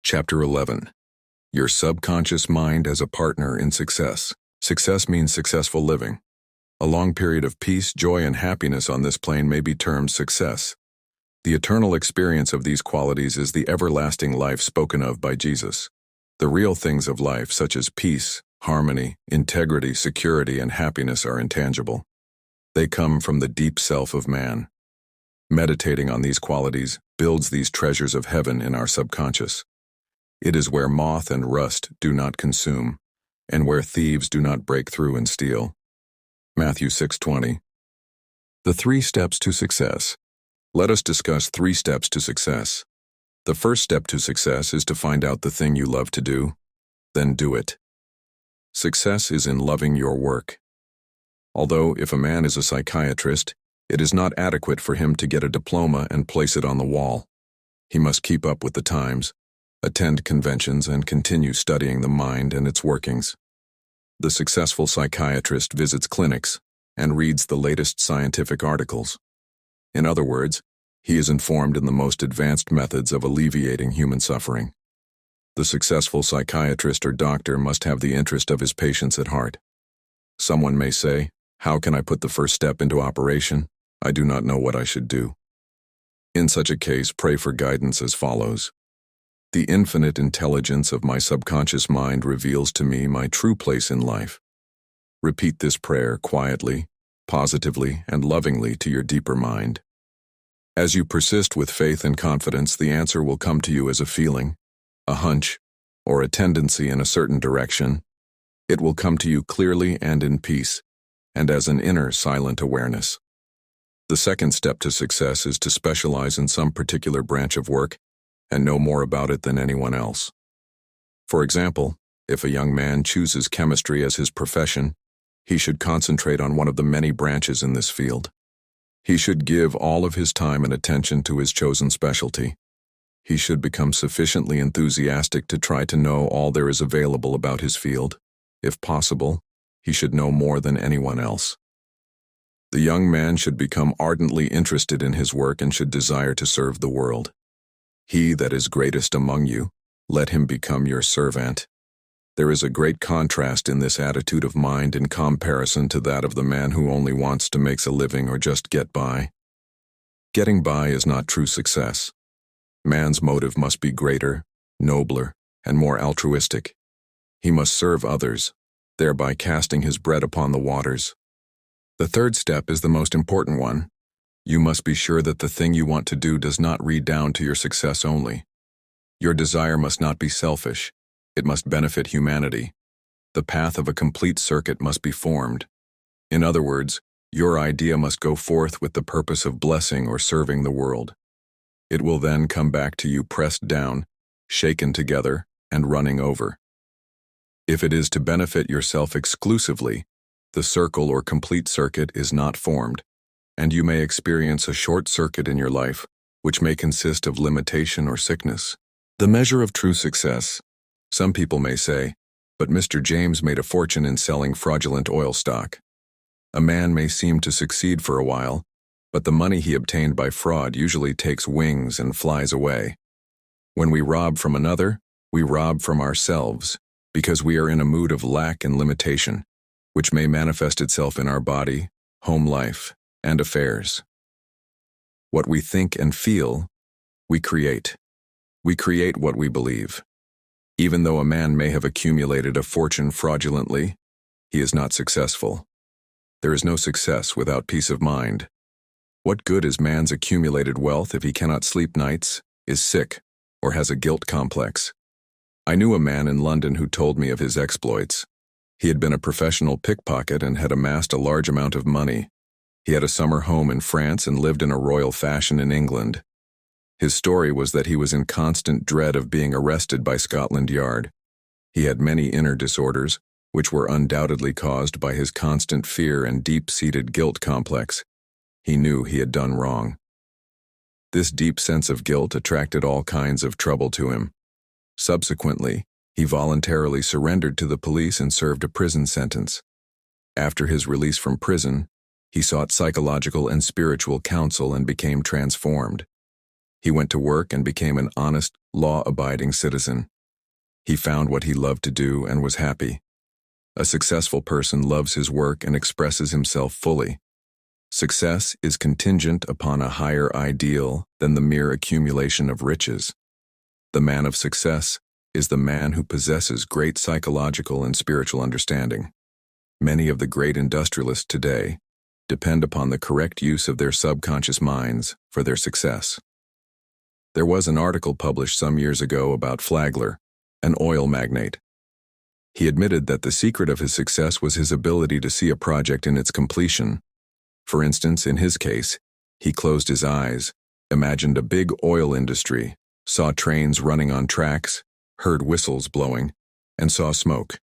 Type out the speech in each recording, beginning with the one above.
Chapter 11. Your subconscious mind as a partner in success. Success means successful living. A long period of peace, joy, and happiness on this plane may be termed success. The eternal experience of these qualities is the everlasting life spoken of by Jesus. The real things of life, such as peace, harmony, integrity, security, and happiness, are intangible. They come from the deep self of man. Meditating on these qualities builds these treasures of heaven in our subconscious. It is where moth and rust do not consume, and where thieves do not break through and steal. Matthew 6:20. The 3 steps to success. Let us discuss 3 steps to success. The first step to success is to find out the thing you love to do, then do it. Success is in loving your work. Although, if a man is a psychiatrist, it is not adequate for him to get a diploma and place it on the wall. He must keep up with the times, attend conventions, and continue studying the mind and its workings. The successful psychiatrist visits clinics and reads the latest scientific articles. In other words, he is informed in the most advanced methods of alleviating human suffering. The successful psychiatrist or doctor must have the interest of his patients at heart. Someone may say, "How can I put the first step into operation? I do not know what I should do." In such a case, pray for guidance as follows. The infinite intelligence of my subconscious mind reveals to me my true place in life. Repeat this prayer quietly, positively, and lovingly to your deeper mind. As you persist with faith and confidence, the answer will come to you as a feeling, a hunch, or a tendency in a certain direction. It will come to you clearly and in peace, and as an inner, silent awareness. The second step to success is to specialize in some particular branch of work and know more about it than anyone else. For example, if a young man chooses chemistry as his profession, he should concentrate on one of the many branches in this field. He should give all of his time and attention to his chosen specialty. He should become sufficiently enthusiastic to try to know all there is available about his field. If possible, he should know more than anyone else. The young man should become ardently interested in his work and should desire to serve the world. He that is greatest among you, let him become your servant. There is a great contrast in this attitude of mind in comparison to that of the man who only wants to make a living or just get by. Getting by is not true success. Man's motive must be greater, nobler, and more altruistic. He must serve others, thereby casting his bread upon the waters. The third step is the most important one. You must be sure that the thing you want to do does not read down to your success only. Your desire must not be selfish. It must benefit humanity. The path of a complete circuit must be formed. In other words, your idea must go forth with the purpose of blessing or serving the world. It will then come back to you pressed down, shaken together, and running over. If it is to benefit yourself exclusively, the circle or complete circuit is not formed, and you may experience a short circuit in your life, which may consist of limitation or sickness. The measure of true success. Some people may say, "But Mr. James made a fortune in selling fraudulent oil stock." A man may seem to succeed for a while, but the money he obtained by fraud usually takes wings and flies away. When we rob from another, we rob from ourselves, because we are in a mood of lack and limitation, which may manifest itself in our body, home life, and affairs. What we think and feel, we create. We create what we believe. Even though a man may have accumulated a fortune fraudulently, he is not successful. There is no success without peace of mind. What good is man's accumulated wealth if he cannot sleep nights, is sick, or has a guilt complex? I knew a man in London who told me of his exploits. He had been a professional pickpocket and had amassed a large amount of money. He had a summer home in France and lived in a royal fashion in England. His story was that he was in constant dread of being arrested by Scotland Yard. He had many inner disorders, which were undoubtedly caused by his constant fear and deep-seated guilt complex. He knew he had done wrong. This deep sense of guilt attracted all kinds of trouble to him. Subsequently, he voluntarily surrendered to the police and served a prison sentence. After his release from prison, he sought psychological and spiritual counsel and became transformed. He went to work and became an honest, law-abiding citizen. He found what he loved to do and was happy. A successful person loves his work and expresses himself fully. Success is contingent upon a higher ideal than the mere accumulation of riches. The man of success is the man who possesses great psychological and spiritual understanding. Many of the great industrialists today depend upon the correct use of their subconscious minds for their success. There was an article published some years ago about Flagler, an oil magnate. He admitted that the secret of his success was his ability to see a project in its completion. For instance, in his case, he closed his eyes, imagined a big oil industry, saw trains running on tracks, heard whistles blowing, and saw smoke.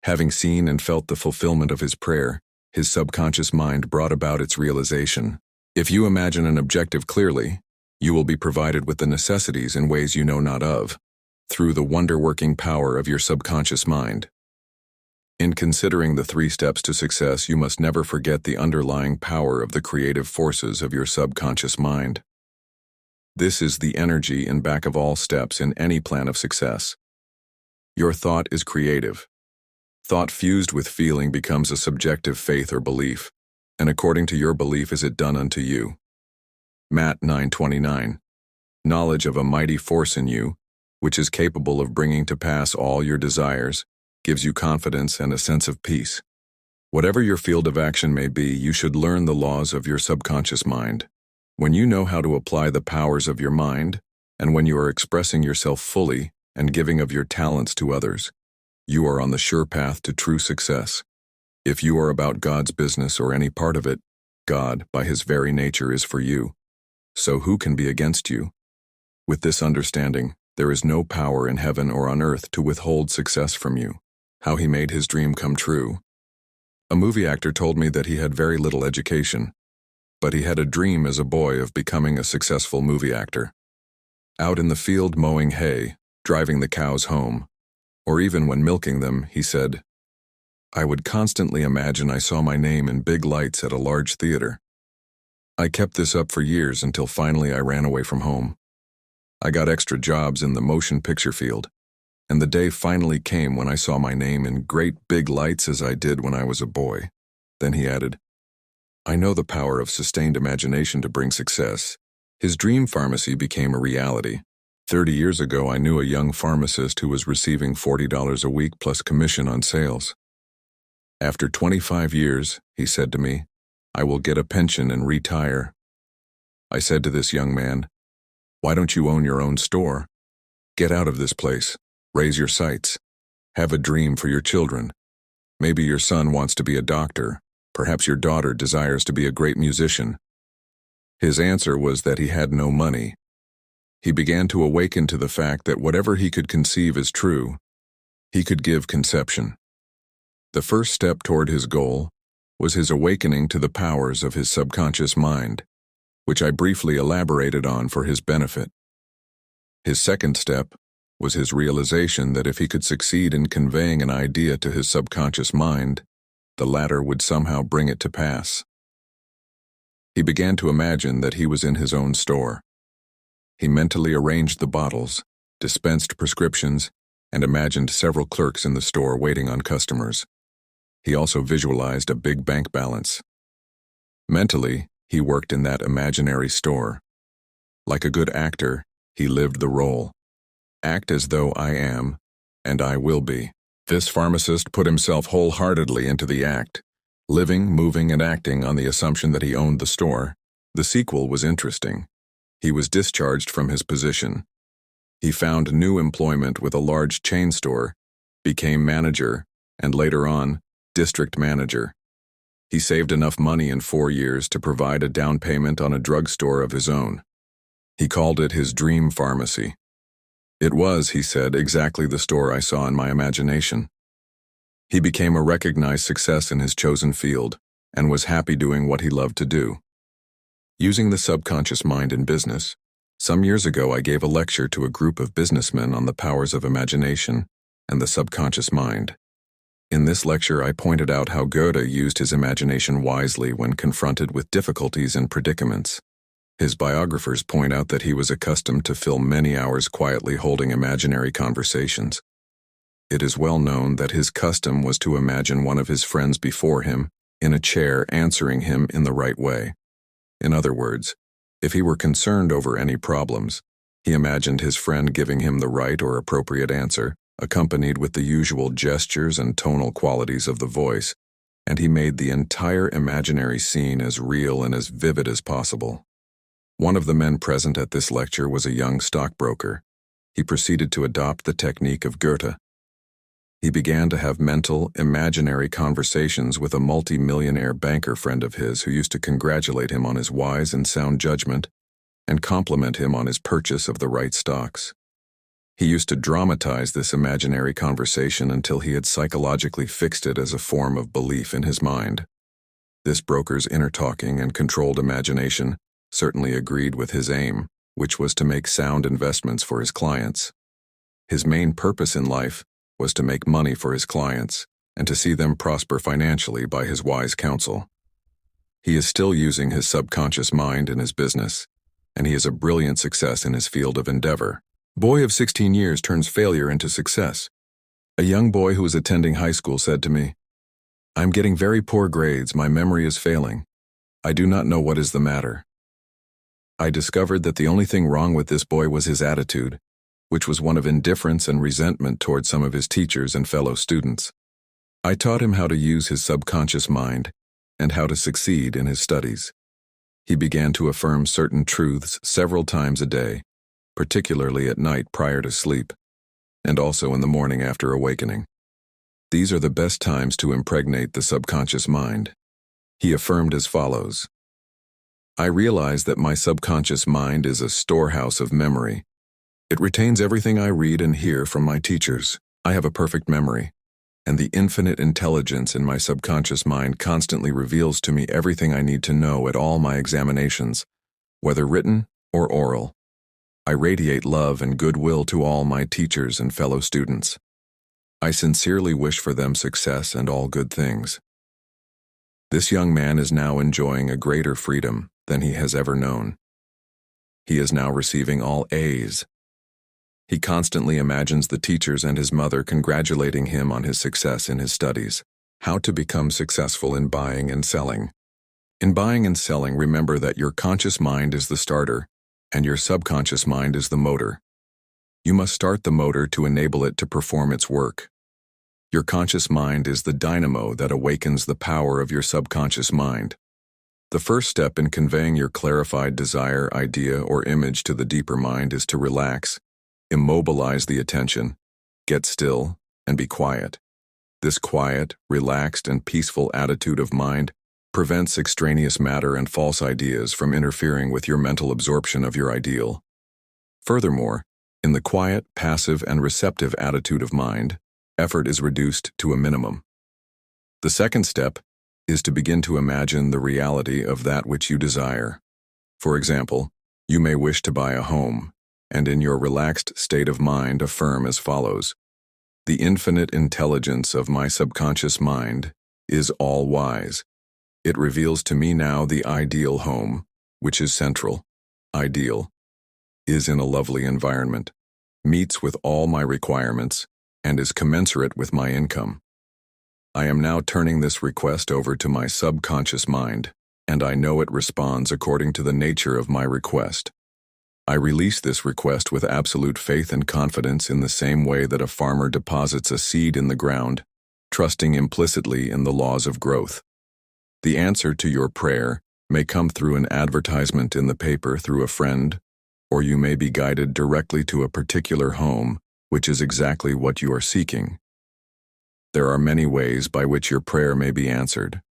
Having seen and felt the fulfillment of his prayer, his subconscious mind brought about its realization. If you imagine an objective clearly, you will be provided with the necessities in ways you know not of, through the wonder-working power of your subconscious mind. In considering the 3 steps to success, you must never forget the underlying power of the creative forces of your subconscious mind. This is the energy in back of all steps in any plan of success. Your thought is creative. Thought fused with feeling becomes a subjective faith or belief, and according to your belief is it done unto you. Matt 9:29. Knowledge of a mighty force in you, which is capable of bringing to pass all your desires, gives you confidence and a sense of peace. Whatever your field of action may be, you should learn the laws of your subconscious mind. When you know how to apply the powers of your mind, and when you are expressing yourself fully and giving of your talents to others, you are on the sure path to true success. If you are about God's business or any part of it, God, by his very nature, is for you. So who can be against you? With this understanding, there is no power in heaven or on earth to withhold success from you. How he made his dream come true. A movie actor told me that he had very little education, but he had a dream as a boy of becoming a successful movie actor. Out in the field mowing hay, driving the cows home, or even when milking them, he said, "I would constantly imagine I saw my name in big lights at a large theater. I kept this up for years until finally I ran away from home. I got extra jobs in the motion picture field, and the day finally came when I saw my name in great big lights as I did when I was a boy." Then he added, "I know the power of sustained imagination to bring success." His dream pharmacy became a reality. 30 years ago, I knew a young pharmacist who was receiving $40 a week plus commission on sales. After 25 years, he said to me, "I will get a pension and retire." I said to this young man, "Why don't you own your own store? Get out of this place, raise your sights, have a dream for your children. Maybe your son wants to be a doctor, perhaps your daughter desires to be a great musician." His answer was that he had no money. He began to awaken to the fact that whatever he could conceive as true, he could give conception. The first step toward his goal was his awakening to the powers of his subconscious mind, which I briefly elaborated on for his benefit. His second step was his realization that if he could succeed in conveying an idea to his subconscious mind, the latter would somehow bring it to pass. He began to imagine that he was in his own store. He mentally arranged the bottles, dispensed prescriptions, and imagined several clerks in the store waiting on customers. He also visualized a big bank balance. Mentally, he worked in that imaginary store. Like a good actor, he lived the role. Act as though I am, and I will be. This pharmacist put himself wholeheartedly into the act, living, moving, and acting on the assumption that he owned the store. The sequel was interesting. He was discharged from his position. He found new employment with a large chain store, became manager, and later on, district manager. He saved enough money in 4 years to provide a down payment on a drugstore of his own. He called it his dream pharmacy. It was, he said, exactly the store I saw in my imagination. He became a recognized success in his chosen field and was happy doing what he loved to do. Using the subconscious mind in business, some years ago I gave a lecture to a group of businessmen on the powers of imagination and the subconscious mind. In this lecture, I pointed out how Goethe used his imagination wisely when confronted with difficulties and predicaments. His biographers point out that he was accustomed to fill many hours quietly holding imaginary conversations. It is well known that his custom was to imagine one of his friends before him, in a chair, answering him in the right way. In other words, if he were concerned over any problems, he imagined his friend giving him the right or appropriate answer, accompanied with the usual gestures and tonal qualities of the voice, and he made the entire imaginary scene as real and as vivid as possible. One of the men present at this lecture was a young stockbroker. He proceeded to adopt the technique of Goethe. He began to have mental, imaginary conversations with a multi-millionaire banker friend of his who used to congratulate him on his wise and sound judgment and compliment him on his purchase of the right stocks. He used to dramatize this imaginary conversation until he had psychologically fixed it as a form of belief in his mind. This broker's inner talking and controlled imagination certainly agreed with his aim, which was to make sound investments for his clients. His main purpose in life was to make money for his clients and to see them prosper financially by his wise counsel. He is still using his subconscious mind in his business, and he is a brilliant success in his field of endeavor. Boy of 16 years turns failure into success. A young boy who was attending high school said to me, "I'm getting very poor grades, my memory is failing. I do not know what is the matter." I discovered that the only thing wrong with this boy was his attitude, which was one of indifference and resentment toward some of his teachers and fellow students. I taught him how to use his subconscious mind and how to succeed in his studies. He began to affirm certain truths several times a day, particularly at night prior to sleep, and also in the morning after awakening. These are the best times to impregnate the subconscious mind. He affirmed as follows: "I realize that my subconscious mind is a storehouse of memory. It retains everything I read and hear from my teachers. I have a perfect memory, and the infinite intelligence in my subconscious mind constantly reveals to me everything I need to know at all my examinations, whether written or oral. I radiate love and goodwill to all my teachers and fellow students. I sincerely wish for them success and all good things." This young man is now enjoying a greater freedom than he has ever known. He is now receiving all A's. He constantly imagines the teachers and his mother congratulating him on his success in his studies. How to become successful in buying and selling. In buying and selling, remember that your conscious mind is the starter, and your subconscious mind is the motor. You must start the motor to enable it to perform its work. Your conscious mind is the dynamo that awakens the power of your subconscious mind. The first step in conveying your clarified desire, idea, or image to the deeper mind is to relax, immobilize the attention, get still, and be quiet. This quiet, relaxed, and peaceful attitude of mind prevents extraneous matter and false ideas from interfering with your mental absorption of your ideal. Furthermore, in the quiet, passive, and receptive attitude of mind, effort is reduced to a minimum. The second step is to begin to imagine the reality of that which you desire. For example, you may wish to buy a home, and in your relaxed state of mind affirm as follows: "The infinite intelligence of my subconscious mind is all-wise. It reveals to me now the ideal home, which is central, ideal, is in a lovely environment, meets with all my requirements, and is commensurate with my income. I am now turning this request over to my subconscious mind, and I know it responds according to the nature of my request. I release this request with absolute faith and confidence in the same way that a farmer deposits a seed in the ground, trusting implicitly in the laws of growth. The answer to your prayer may come through an advertisement in the paper through a friend, or you may be guided directly to a particular home, which is exactly what you are seeking. There are many ways by which your prayer may be answered.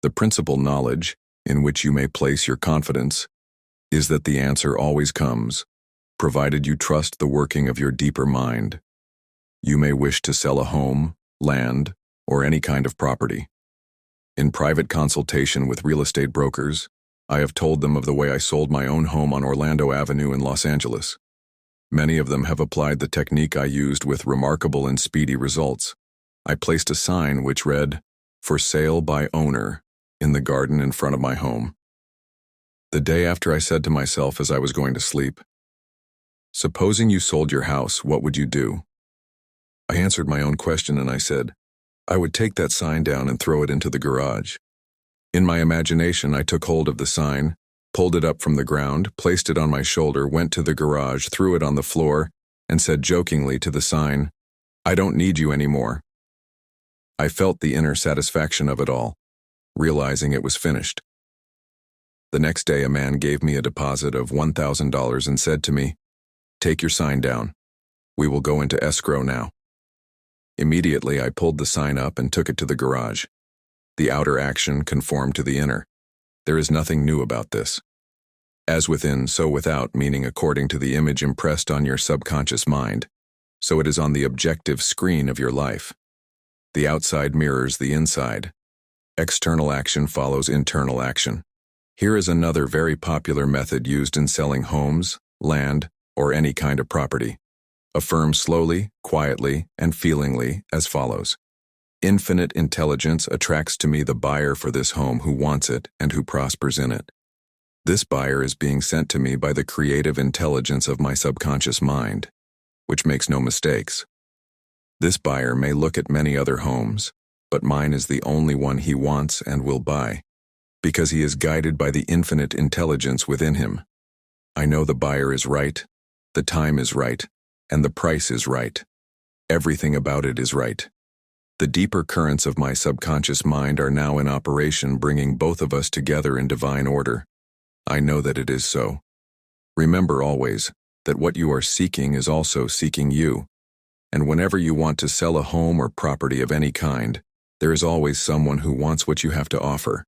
The principal knowledge, in which you may place your confidence, is that the answer always comes, provided you trust the working of your deeper mind. You may wish to sell a home, land, or any kind of property. In private consultation with real estate brokers, I have told them of the way I sold my own home on Orlando Avenue in Los Angeles. Many of them have applied the technique I used with remarkable and speedy results. I placed a sign which read, "For sale by owner," in the garden in front of my home. The day after, I said to myself as I was going to sleep, "Supposing you sold your house, what would you do?" I answered my own question and I said, "I would take that sign down and throw it into the garage." In my imagination, I took hold of the sign, pulled it up from the ground, placed it on my shoulder, went to the garage, threw it on the floor, and said jokingly to the sign, "I don't need you anymore." I felt the inner satisfaction of it all, realizing it was finished. The next day, a man gave me a deposit of $1,000 and said to me, "Take your sign down. We will go into escrow now." Immediately, I pulled the sign up and took it to the garage. The outer action conformed to the inner. There is nothing new about this. As within, so without, meaning according to the image impressed on your subconscious mind, so it is on the objective screen of your life. The outside mirrors the inside. External action follows internal action. Here is another very popular method used in selling homes, land, or any kind of property. Affirm slowly, quietly, and feelingly as follows. Infinite intelligence attracts to me the buyer for this home who wants it and who prospers in it. This buyer is being sent to me by the creative intelligence of my subconscious mind, which makes no mistakes. This buyer may look at many other homes, but mine is the only one he wants and will buy, because he is guided by the infinite intelligence within him. I know the buyer is right, the time is right, and the price is right. Everything about it is right. The deeper currents of my subconscious mind are now in operation, bringing both of us together in divine order. I know that it is so. Remember always that what you are seeking is also seeking you. And whenever you want to sell a home or property of any kind, there is always someone who wants what you have to offer.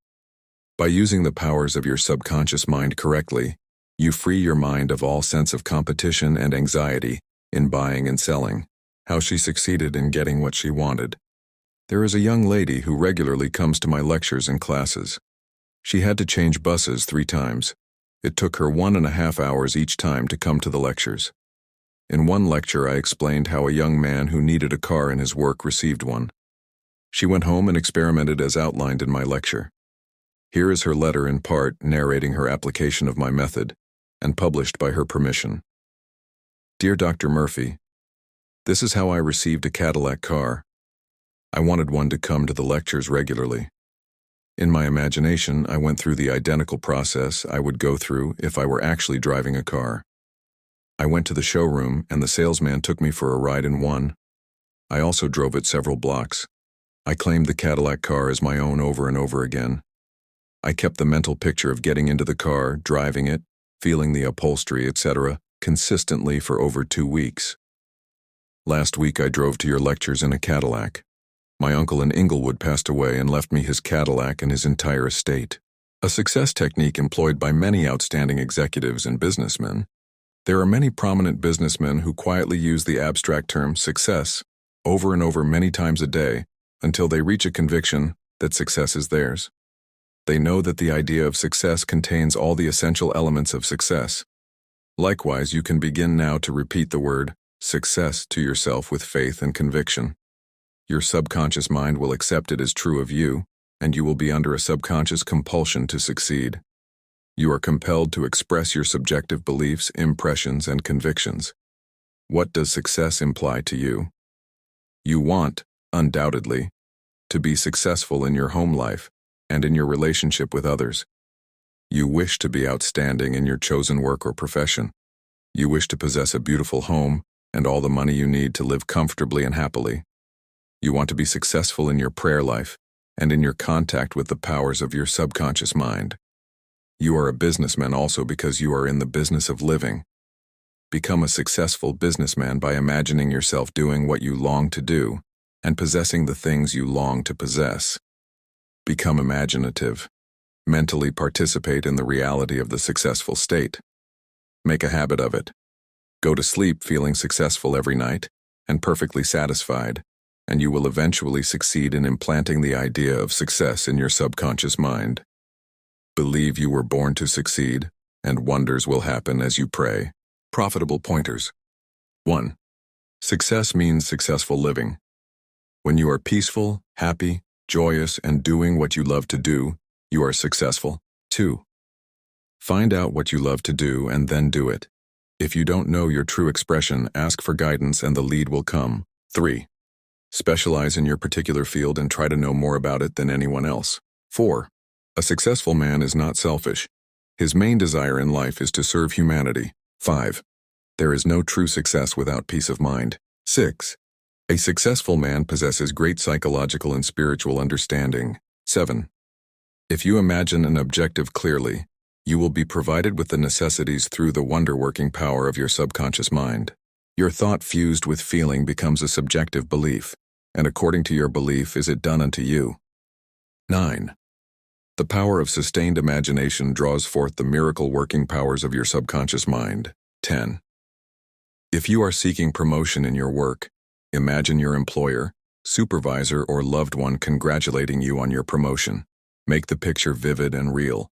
By using the powers of your subconscious mind correctly, you free your mind of all sense of competition and anxiety in buying and selling. How she succeeded in getting what she wanted. There is a young lady who regularly comes to my lectures and classes. She had to change buses 3 times. It took her 1.5 hours each time to come to the lectures. In one lecture, I explained how a young man who needed a car in his work received one. She went home and experimented as outlined in my lecture. Here is her letter in part narrating her application of my method, and published by her permission. Dear Dr. Murphy, this is how I received a Cadillac car. I wanted one to come to the lectures regularly. In my imagination, I went through the identical process I would go through if I were actually driving a car. I went to the showroom and the salesman took me for a ride in one. I also drove it several blocks. I claimed the Cadillac car as my own over and over again. I kept the mental picture of getting into the car, driving it, feeling the upholstery, etc., consistently for over 2 weeks. Last week I drove to your lectures in a Cadillac. My uncle in Inglewood passed away and left me his Cadillac and his entire estate. A success technique employed by many outstanding executives and businessmen. There are many prominent businessmen who quietly use the abstract term success over and over many times a day until they reach a conviction that success is theirs. They know that the idea of success contains all the essential elements of success. Likewise, you can begin now to repeat the word success to yourself with faith and conviction. Your subconscious mind will accept it as true of you, and you will be under a subconscious compulsion to succeed. You are compelled to express your subjective beliefs, impressions, and convictions. What does success imply to you? You want, undoubtedly, to be successful in your home life and in your relationship with others. You wish to be outstanding in your chosen work or profession. You wish to possess a beautiful home and all the money you need to live comfortably and happily. You want to be successful in your prayer life and in your contact with the powers of your subconscious mind. You are a businessman also because you are in the business of living. Become a successful businessman by imagining yourself doing what you long to do and possessing the things you long to possess. Become imaginative. Mentally participate in the reality of the successful state. Make a habit of it. Go to sleep feeling successful every night and perfectly satisfied, and you will eventually succeed in implanting the idea of success in your subconscious mind. Believe you were born to succeed, and wonders will happen as you pray. Profitable pointers. 1. Success means successful living. When you are peaceful, happy, joyous, and doing what you love to do, you are successful. 2. Find out what you love to do and then do it. If you don't know your true expression, ask for guidance and the lead will come. 3. Specialize in your particular field and try to know more about it than anyone else. 4. A successful man is not selfish. His main desire in life is to serve humanity. 5. There is no true success without peace of mind. 6. A successful man possesses great psychological and spiritual understanding. 7. If you imagine an objective clearly, you will be provided with the necessities through the wonder-working power of your subconscious mind. Your thought fused with feeling becomes a subjective belief, and according to your belief is it done unto you. 9. The power of sustained imagination draws forth the miracle-working powers of your subconscious mind. 10. If you are seeking promotion in your work, imagine your employer, supervisor, or loved one congratulating you on your promotion. Make the picture vivid and real.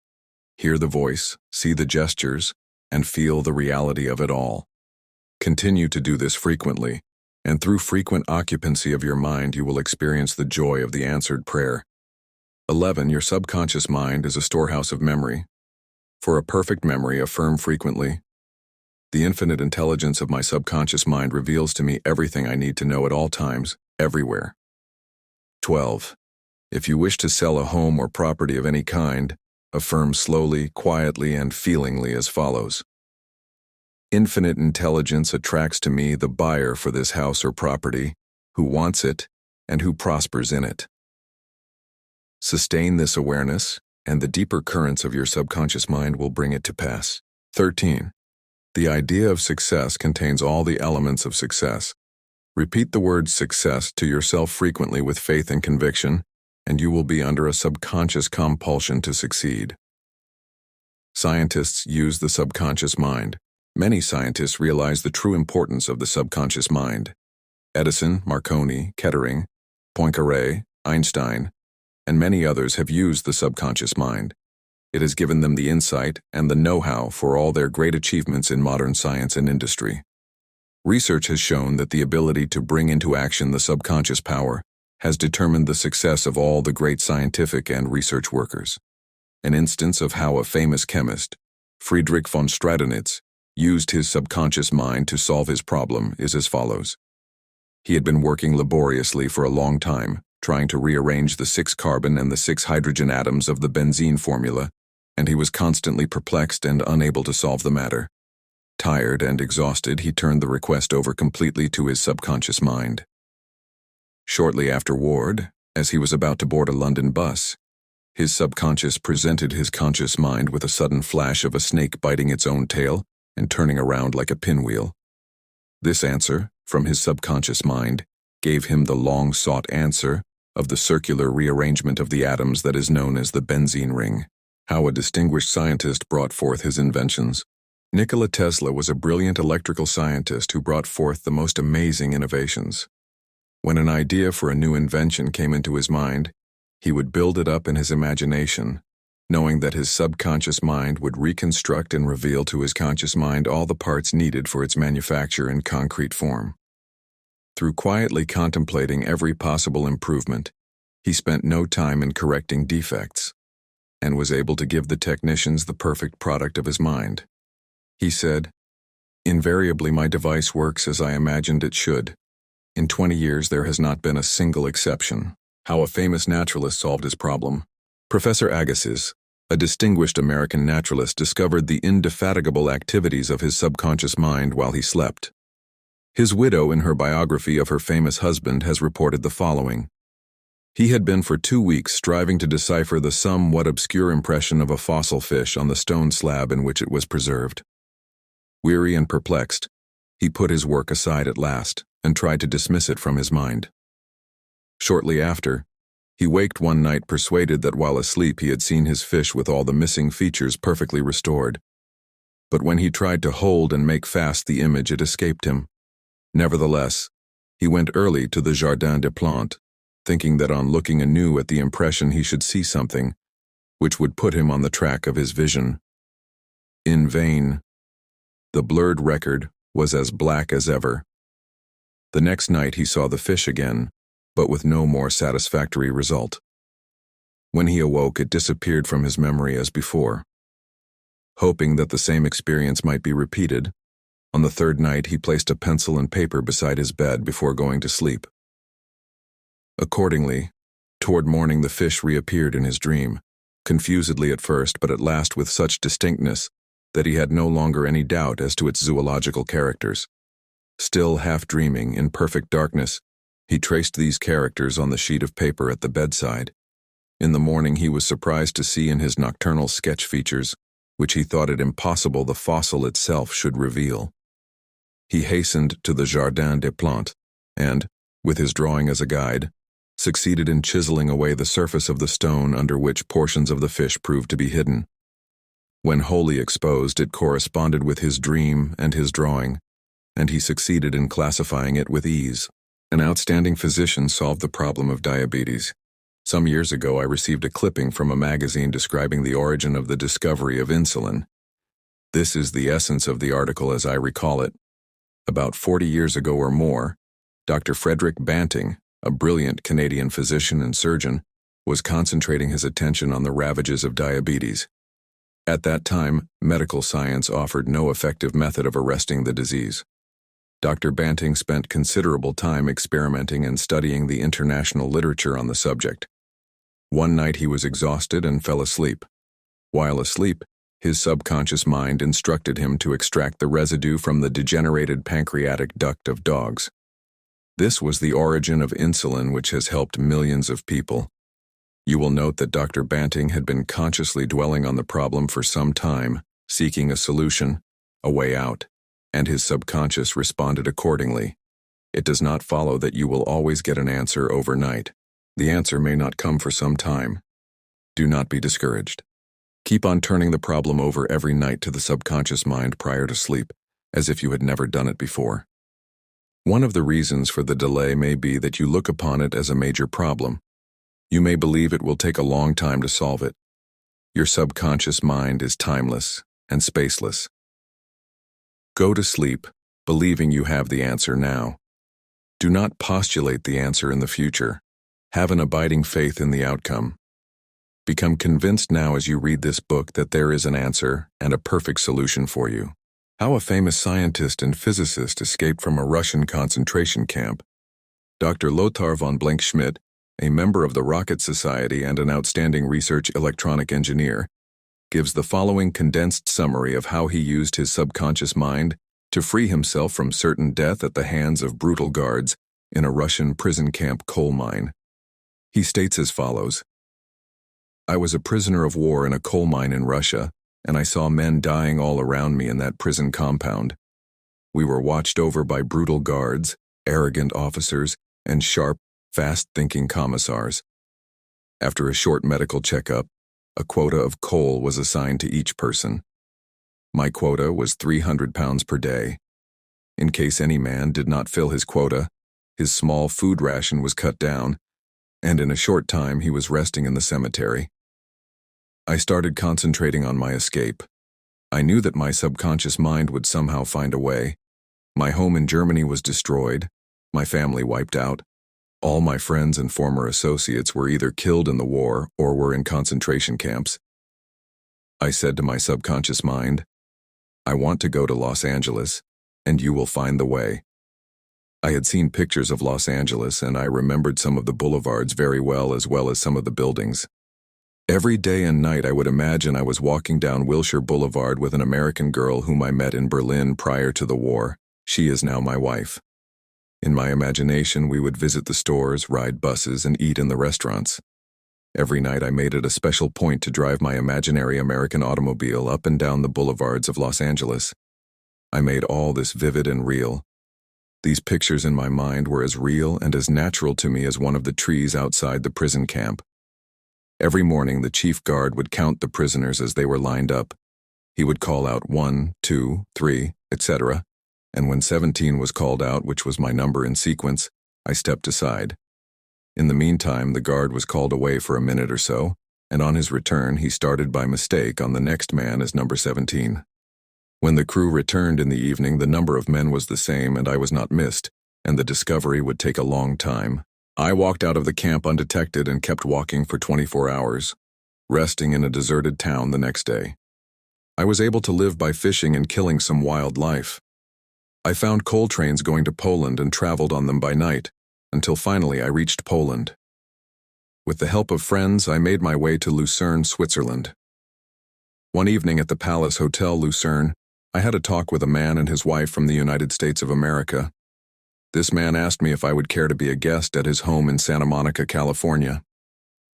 Hear the voice, see the gestures, and feel the reality of it all. Continue to do this frequently, and through frequent occupancy of your mind you will experience the joy of the answered prayer. 11. Your subconscious mind is a storehouse of memory. For a perfect memory, affirm frequently, "The infinite intelligence of my subconscious mind reveals to me everything I need to know at all times, everywhere." 12. If you wish to sell a home or property of any kind, affirm slowly, quietly, and feelingly as follows. "Infinite intelligence attracts to me the buyer for this house or property, who wants it, and who prospers in it." Sustain this awareness, and the deeper currents of your subconscious mind will bring it to pass. 13. The idea of success contains all the elements of success. Repeat the word success to yourself frequently with faith and conviction, and you will be under a subconscious compulsion to succeed. Scientists use the subconscious mind. Many scientists realize the true importance of the subconscious mind. Edison, Marconi, Kettering, Poincaré, Einstein, and many others have used the subconscious mind. It has given them the insight and the know-how for all their great achievements in modern science and industry. Research has shown that the ability to bring into action the subconscious power has determined the success of all the great scientific and research workers. An instance of how a famous chemist, Friedrich von Stradonitz, used his subconscious mind to solve his problem is as follows. He had been working laboriously for a long time, trying to rearrange the 6 carbon and the 6 hydrogen atoms of the benzene formula, and he was constantly perplexed and unable to solve the matter. Tired and exhausted, he turned the request over completely to his subconscious mind. Shortly afterward, as he was about to board a London bus, his subconscious presented his conscious mind with a sudden flash of a snake biting its own tail and turning around like a pinwheel. This answer, from his subconscious mind, gave him the long-sought answer of the circular rearrangement of the atoms that is known as the benzene ring. How a distinguished scientist brought forth his inventions. Nikola Tesla was a brilliant electrical scientist who brought forth the most amazing innovations. When an idea for a new invention came into his mind, he would build it up in his imagination, knowing that his subconscious mind would reconstruct and reveal to his conscious mind all the parts needed for its manufacture in concrete form. Through quietly contemplating every possible improvement, he spent no time in correcting defects, and was able to give the technicians the perfect product of his mind. He said, "Invariably my device works as I imagined it should. In 20 years there has not been a single exception." How a famous naturalist solved his problem. Professor Agassiz, a distinguished American naturalist, discovered the indefatigable activities of his subconscious mind while he slept. His widow, in her biography of her famous husband, has reported the following. He had been for 2 weeks striving to decipher the somewhat obscure impression of a fossil fish on the stone slab in which it was preserved. Weary and perplexed, he put his work aside at last and tried to dismiss it from his mind. Shortly after, he waked one night persuaded that while asleep he had seen his fish with all the missing features perfectly restored. But when he tried to hold and make fast the image, it escaped him. Nevertheless, he went early to the Jardin des Plantes, thinking that on looking anew at the impression he should see something, which would put him on the track of his vision. In vain. The blurred record was as black as ever. The next night he saw the fish again, but with no more satisfactory result. When he awoke, it disappeared from his memory as before. hoping that the same experience might be repeated. On the third night, he placed a pencil and paper beside his bed before going to sleep. Accordingly, toward morning the fish reappeared in his dream, confusedly at first, but at last with such distinctness that he had no longer any doubt as to its zoological characters. Still half dreaming, in perfect darkness, he traced these characters on the sheet of paper at the bedside. In the morning he was surprised to see in his nocturnal sketch features, which he thought it impossible the fossil itself should reveal. He hastened to the Jardin des Plantes, and, with his drawing as a guide, succeeded in chiseling away the surface of the stone under which portions of the fish proved to be hidden. When wholly exposed, it corresponded with his dream and his drawing, and he succeeded in classifying it with ease. An outstanding physician solved the problem of diabetes. Some years ago, I received a clipping from a magazine describing the origin of the discovery of insulin. This is the essence of the article as I recall it. About 40 years ago or more, Dr. Frederick Banting, a brilliant Canadian physician and surgeon, was concentrating his attention on the ravages of diabetes. At that time, medical science offered no effective method of arresting the disease. Dr. Banting spent considerable time experimenting and studying the international literature on the subject. One night he was exhausted and fell asleep. While asleep, his subconscious mind instructed him to extract the residue from the degenerated pancreatic duct of dogs. This was the origin of insulin, which has helped millions of people. You will note that Dr. Banting had been consciously dwelling on the problem for some time, seeking a solution, a way out, and his subconscious responded accordingly. It does not follow that you will always get an answer overnight. The answer may not come for some time. Do not be discouraged. Keep on turning the problem over every night to the subconscious mind prior to sleep, as if you had never done it before. One of the reasons for the delay may be that you look upon it as a major problem. You may believe it will take a long time to solve it. Your subconscious mind is timeless and spaceless. Go to sleep, believing you have the answer now. Do not postulate the answer in the future. Have an abiding faith in the outcome. Become convinced now as you read this book that there is an answer and a perfect solution for you. How a famous scientist and physicist escaped from a Russian concentration camp. Dr. Lothar von Blank-Schmidt, a member of the Rocket Society and an outstanding research electronic engineer, gives the following condensed summary of how he used his subconscious mind to free himself from certain death at the hands of brutal guards in a Russian prison camp coal mine. He states as follows: I was a prisoner of war in a coal mine in Russia, and I saw men dying all around me in that prison compound. We were watched over by brutal guards, arrogant officers, and sharp, fast-thinking commissars. After a short medical checkup, a quota of coal was assigned to each person. My quota was 300 pounds per day. In case any man did not fill his quota, his small food ration was cut down, and in a short time he was resting in the cemetery. I started concentrating on my escape. I knew that my subconscious mind would somehow find a way. My home in Germany was destroyed, my family wiped out. All my friends and former associates were either killed in the war or were in concentration camps. I said to my subconscious mind, I want to go to Los Angeles, and you will find the way. I had seen pictures of Los Angeles, and I remembered some of the boulevards very well as some of the buildings. Every day and night I would imagine I was walking down Wilshire Boulevard with an American girl whom I met in Berlin prior to the war. She is now my wife. In my imagination, we would visit the stores, ride buses, and eat in the restaurants. Every night I made it a special point to drive my imaginary American automobile up and down the boulevards of Los Angeles. I made all this vivid and real. These pictures in my mind were as real and as natural to me as one of the trees outside the prison camp. Every morning the chief guard would count the prisoners as they were lined up. He would call out 1, 2, 3, etc., and when 17 was called out, which was my number in sequence, I stepped aside. In the meantime, the guard was called away for a minute or so, and on his return he started by mistake on the next man as number 17. When the crew returned in the evening, the number of men was the same and I was not missed, and the discovery would take a long time. I walked out of the camp undetected and kept walking for 24 hours, resting in a deserted town the next day. I was able to live by fishing and killing some wildlife. I found coal trains going to Poland and traveled on them by night, until finally I reached Poland. With the help of friends, I made my way to Lucerne, Switzerland. One evening at the Palace Hotel Lucerne, I had a talk with a man and his wife from the United States of America. This man asked me if I would care to be a guest at his home in Santa Monica, California.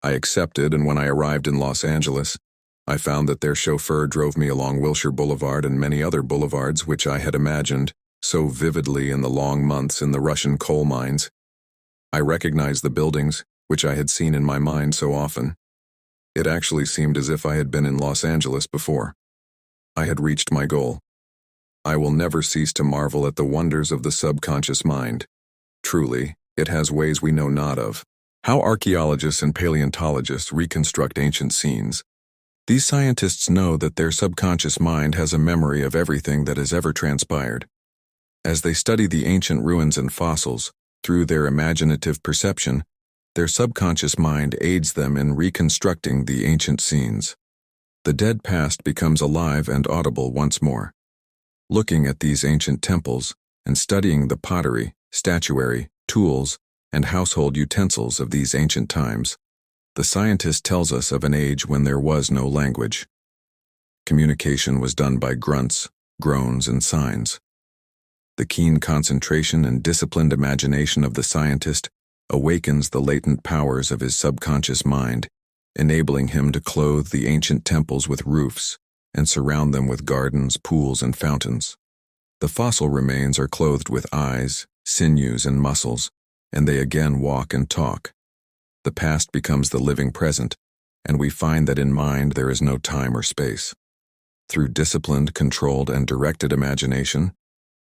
I accepted, and when I arrived in Los Angeles, I found that their chauffeur drove me along Wilshire Boulevard and many other boulevards which I had imagined so vividly in the long months in the Russian coal mines. I recognized the buildings, which I had seen in my mind so often. It actually seemed as if I had been in Los Angeles before. I had reached my goal. I will never cease to marvel at the wonders of the subconscious mind. Truly, it has ways we know not of. How archaeologists and paleontologists reconstruct ancient scenes. These scientists know that their subconscious mind has a memory of everything that has ever transpired. As they study the ancient ruins and fossils, through their imaginative perception, their subconscious mind aids them in reconstructing the ancient scenes. The dead past becomes alive and audible once more. Looking at these ancient temples and studying the pottery, statuary, tools, and household utensils of these ancient times, the scientist tells us of an age when there was no language. Communication was done by grunts, groans, and signs. The keen concentration and disciplined imagination of the scientist awakens the latent powers of his subconscious mind, enabling him to clothe the ancient temples with roofs and surround them with gardens, pools, and fountains. The fossil remains are clothed with eyes, sinews, and muscles, and they again walk and talk. The past becomes the living present, and we find that in mind there is no time or space. Through disciplined, controlled, and directed imagination,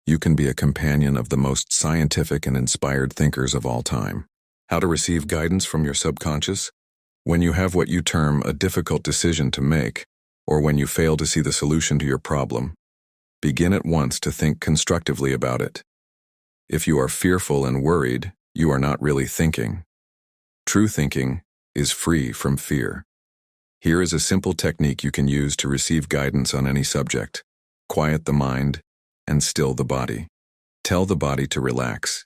you can be a companion of the most scientific and inspired thinkers of all time. How to receive guidance from your subconscious? When you have what you term a difficult decision to make, or when you fail to see the solution to your problem, begin at once to think constructively about it. If you are fearful and worried, you are not really thinking. True thinking is free from fear. Here is a simple technique you can use to receive guidance on any subject. Quiet the mind and still the body. Tell the body to relax.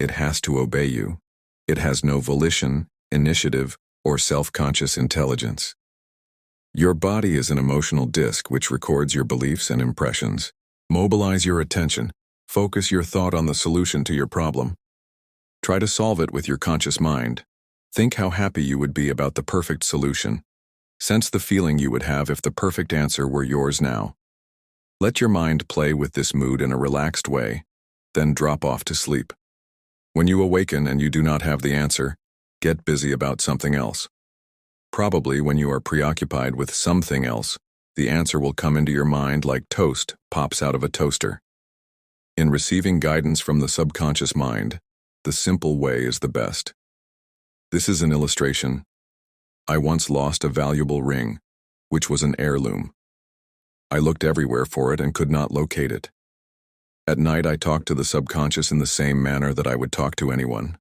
It has to obey you. It has no volition, initiative, or self-conscious intelligence. Your body is an emotional disk which records your beliefs and impressions. Mobilize your attention. Focus your thought on the solution to your problem. Try to solve it with your conscious mind. Think how happy you would be about the perfect solution. Sense the feeling you would have if the perfect answer were yours now. Let your mind play with this mood in a relaxed way, then drop off to sleep. When you awaken and you do not have the answer, get busy about something else. Probably when you are preoccupied with something else, the answer will come into your mind like toast pops out of a toaster. In receiving guidance from the subconscious mind, the simple way is the best. This is an illustration. I once lost a valuable ring, which was an heirloom. I looked everywhere for it and could not locate it. At night I talked to the subconscious in the same manner that I would talk to anyone.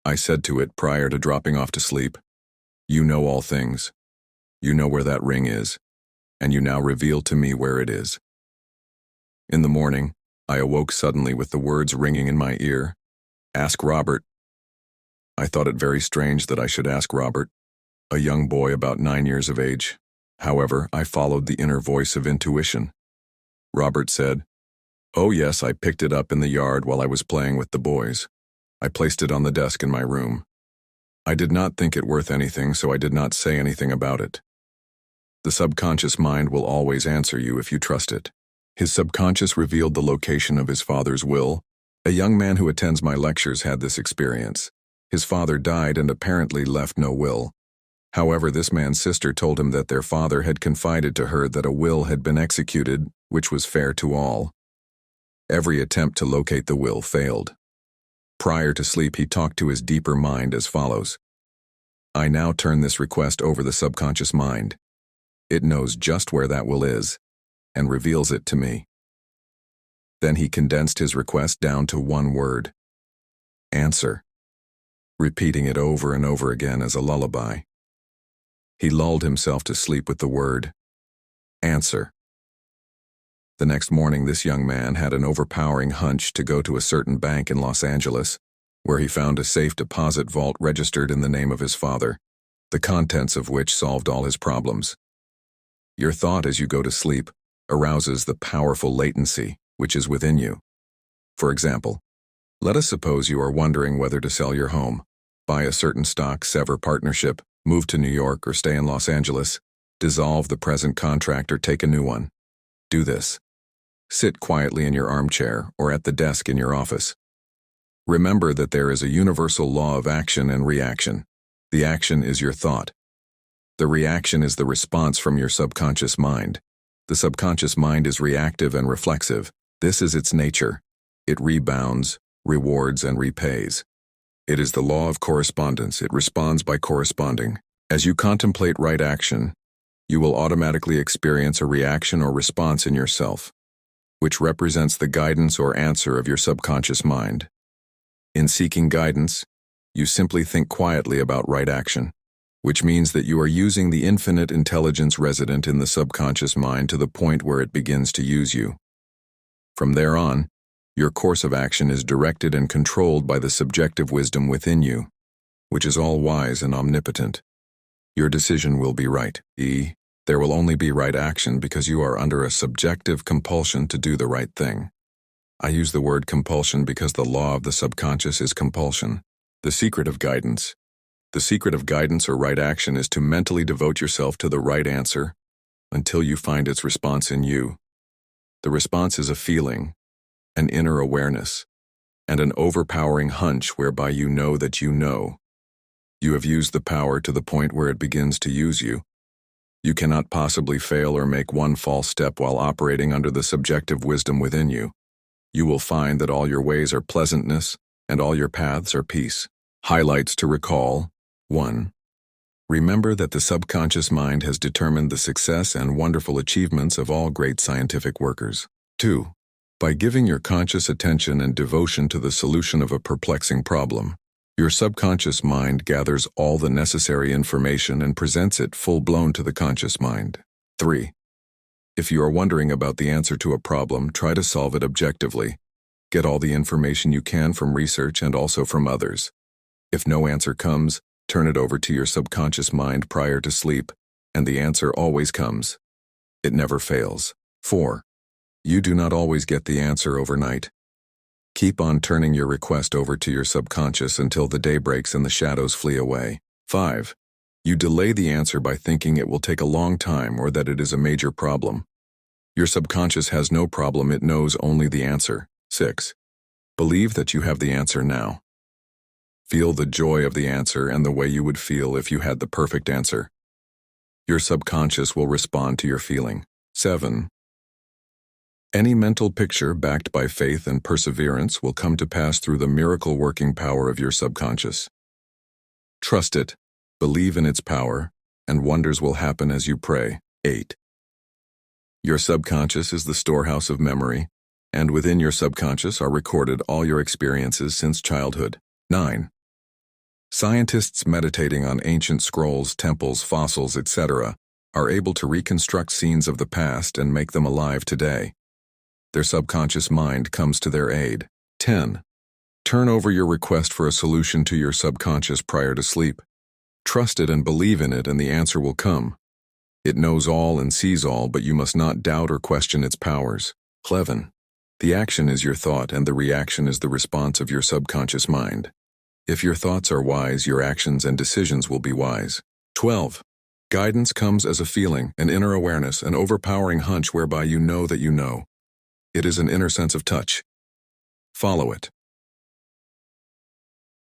I said to it prior to dropping off to sleep, "You know all things. You know where that ring is, and you now reveal to me where it is." In the morning, I awoke suddenly with the words ringing in my ear, "Ask Robert." I thought it very strange that I should ask Robert, a young boy about 9 years of age. However, I followed the inner voice of intuition. Robert said, "Oh yes, I picked it up in the yard while I was playing with the boys. I placed it on the desk in my room. I did not think it worth anything, so I did not say anything about it." The subconscious mind will always answer you if you trust it. His subconscious revealed the location of his father's will. A young man who attends my lectures had this experience. His father died and apparently left no will. However, this man's sister told him that their father had confided to her that a will had been executed, which was fair to all. Every attempt to locate the will failed. Prior to sleep, he talked to his deeper mind as follows. I now turn this request over the subconscious mind. It knows just where that will is, and reveals it to me. Then he condensed his request down to one word. Answer. Repeating it over and over again as a lullaby. He lulled himself to sleep with the word, Answer. The next morning, this young man had an overpowering hunch to go to a certain bank in Los Angeles, where he found a safe deposit vault registered in the name of his father, the contents of which solved all his problems. Your thought as you go to sleep arouses the powerful latency which is within you. For example, let us suppose you are wondering whether to sell your home, buy a certain stock, sever partnership, move to New York or stay in Los Angeles, dissolve the present contract or take a new one. Do this. Sit quietly in your armchair or at the desk in your office. Remember that there is a universal law of action and reaction. The action is your thought. The reaction is the response from your subconscious mind. The subconscious mind is reactive and reflexive. This is its nature. It rebounds, rewards, and repays. It is the law of correspondence. It responds by corresponding. As you contemplate right action, you will automatically experience a reaction or response in yourself, which represents the guidance or answer of your subconscious mind. In seeking guidance, you simply think quietly about right action, which means that you are using the infinite intelligence resident in the subconscious mind to the point where it begins to use you. From there on, your course of action is directed and controlled by the subjective wisdom within you, which is all-wise and omnipotent. Your decision will be right. There will only be right action because you are under a subjective compulsion to do the right thing. I use the word compulsion because the law of the subconscious is compulsion. The secret of guidance. The secret of guidance or right action is to mentally devote yourself to the right answer until you find its response in you. The response is a feeling, an inner awareness, and an overpowering hunch whereby you know that you know. You have used the power to the point where it begins to use you. You cannot possibly fail or make one false step while operating under the subjective wisdom within you. You will find that all your ways are pleasantness and all your paths are peace. Highlights to recall. 1. Remember that the subconscious mind has determined the success and wonderful achievements of all great scientific workers. 2. By giving your conscious attention and devotion to the solution of a perplexing problem, your subconscious mind gathers all the necessary information and presents it full-blown to the conscious mind. 3. If you are wondering about the answer to a problem, try to solve it objectively. Get all the information you can from research and also from others. If no answer comes, turn it over to your subconscious mind prior to sleep, and the answer always comes. It never fails. 4. You do not always get the answer overnight. Keep on turning your request over to your subconscious until the day breaks and the shadows flee away. 5. You delay the answer by thinking it will take a long time or that it is a major problem. Your subconscious has no problem, it knows only the answer. 6. Believe that you have the answer now. Feel the joy of the answer and the way you would feel if you had the perfect answer. Your subconscious will respond to your feeling. 7. Any mental picture backed by faith and perseverance will come to pass through the miracle-working power of your subconscious. Trust it, believe in its power, and wonders will happen as you pray. 8. Your subconscious is the storehouse of memory, and within your subconscious are recorded all your experiences since childhood. 9. Scientists meditating on ancient scrolls, temples, fossils, etc., are able to reconstruct scenes of the past and make them alive today. Their subconscious mind comes to their aid. 10. Turn over your request for a solution to your subconscious prior to sleep. Trust it and believe in it, and the answer will come. It knows all and sees all, but you must not doubt or question its powers. 11. The action is your thought, and the reaction is the response of your subconscious mind. If your thoughts are wise, your actions and decisions will be wise. 12. Guidance comes as a feeling, an inner awareness, an overpowering hunch whereby you know that you know. It is an inner sense of touch. Follow it.